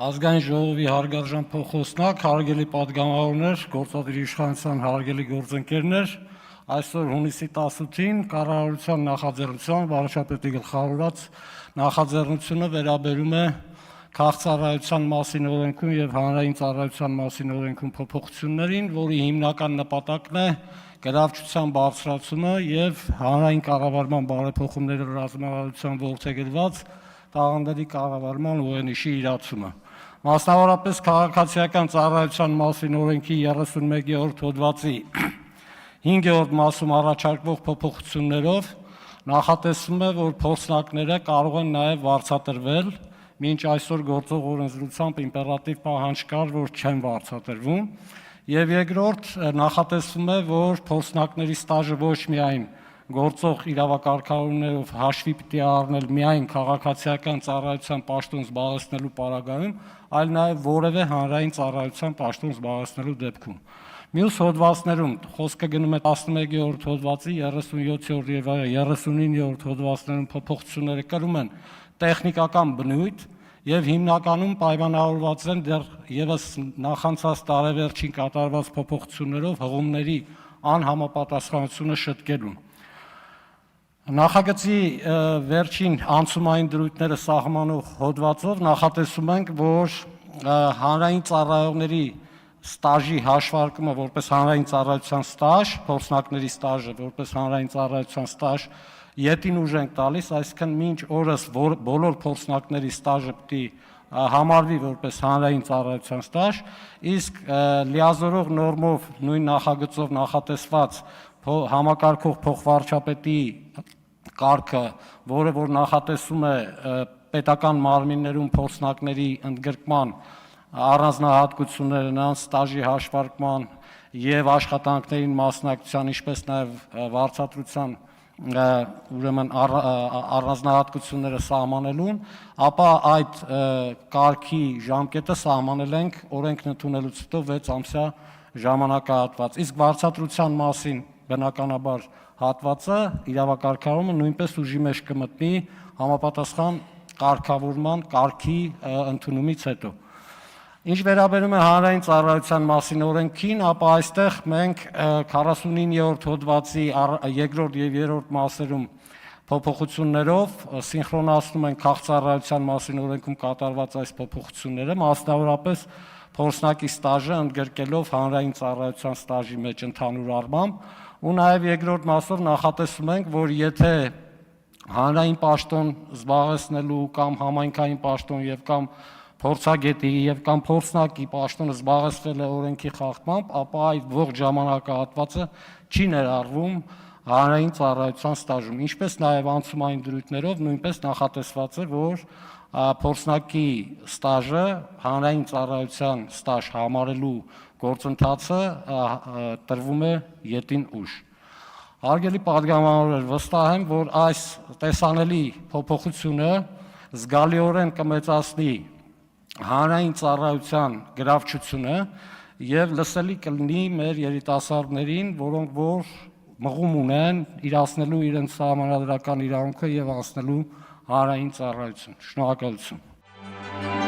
Ազգային ժողովի հարգարժան փոխոսնակ, հարգելի պատգամավորներ, գործադիր իշխանության հարգելի գործընկերներ, այսօր հունիսի 18-ին կառավարության նախաձեռնությամբ վարչապետի գլխավորած նախաձեռնությունը վերաբերում է քաղաքծառայության մասին օրենքում եւ հանրային ծառայության մասին օրենքում փոփոխություններին, որի հիմնական նպատակն է գրավչության բարձրացումը եւ հանրային կառավարման բարեփոխումների ռազմավարության ողջագրված տաղանդների կառավարման ուղենիշի իրացումը։ Մասնավորապես քաղաքացիական ծառայության մասին օրենքի 31-րդ հոդվածի 5-րդ մասում առաջարկվող փոփոխություններով նախատեսվում է, որ փորձնակները կարող են նաև վարձատրվել, մինչ այսօր գործող օրենսդրությամբ իմպերատիվ պահանջ կար, որ չեն վարձատրվում, եւ երկրորդ նախատեսվում է, որ փորձնակների ստաժը ոչ միայն գործող իրավակարգավորումներով հաշվի պիտի առնել միայն քաղաքացիական ծառայության պաշտոն զբաղեցնելու պարագայում, այլ նաև որևէ հանրային ծառայության պաշտոն զբաղեցնելու դեպքում։ Մյուս հոդվածներում խոսքը գնում է 11-րդ հոդվածի 37-րդ եւ 39-րդ հոդվածներում փոփոխությունները կրում են տեխնիկական բնույթ եւ հիմնականում պայմանավորված են դեռ եւս նախանցած տարեվերջին կատարված փոփոխություններով հղումների անհամապատասխանությունը շտկելուն։ Նախագծի վերջին անցումային դրույթները սահմանող հոդվածով նախատեսում ենք, որ հանրային ծառայողների ստաժի հաշվարկումը որպես հանրային ծառայության ստաժ, փորձնակների ստաժը որպես հանրային ծառայության ստաժ ետին ուժ ենք տալիս, այսինքն մինչ օրս բոլոր փորձնակների ստաժը պիտի համարվի որպես հանրային ծառայության ստաժ, իսկ լիազորող նորմով նույն նախագծով նախատեսված համակարգող փոխվարչապետի կարգը, որը որ նախատեսում է պետական մարմիններում փորձնակների ընդգրկման առանձնահատկությունները նրանց ստաժի հաշվարկման եւ աշխատանքներին մասնակցության, ինչպես նաեւ վարձատրության ուրեմն առանձնահատկությունները սահմանելուն, ապա այդ կարգի ժամկետը սահմանել ենք օրենքն ընդունելուց հետո 6 ամսյա ժամանակահատված։ Իսկ վարձատրության մասին բնականաբար հատվածը իրավակարգավորումը նույնպես ուժի մեջ կմտնի համապատասխան կարգավորման կարգի ընդունումից հետո։ Ինչ վերաբերում է հանրային ծառայության մասին օրենքին, ապա այստեղ մենք 49-րդ հոդվածի 2-րդ եւ 3-րդ մասերում փոփոխություններով սինխրոնացնում ենք քաղաքծառայության մասին օրենքում կատարված այս փոփոխությունները, մասնավորապես փորձնակի ստաժը ընդգրկելով հանրային ծառայության ստաժի մեջ ընդհանուր առմամբ, ու նաեւ երկրորդ մասով նախատեսում ենք, որ եթե հանրային պաշտոն զբաղեցնելու կամ համայնքային պաշտոն եւ կամ փորձագետի եւ կամ փորձնակի պաշտոնը զբաղեցրել է օրենքի խախտմամբ, ապա այդ ողջ ժամանակահատվածը չի ներառվում հանրային ծառայության ստաժում, ինչպես նաեւ անցումային դրույթներով նույնպես նախատեսված է, որ փորձնակի ստաժը հանրային ծառայության ստաժ համարելու գործընթացը տրվում է ետին ուժ։ Հարգելի պատգամավորներ, վստահ եմ, որ այս տեսանելի փոփոխությունը զգալիորեն կմեծացնի հանրային ծառայության գրավչությունը եւ լսելի կլինի մեր երիտասարդներին, որոնք որ մղում ունեն իրացնելու իրենց սահմանադրական իրավունքը եւ անցնելու հանրային ծառայություն։ Շնորհակալություն։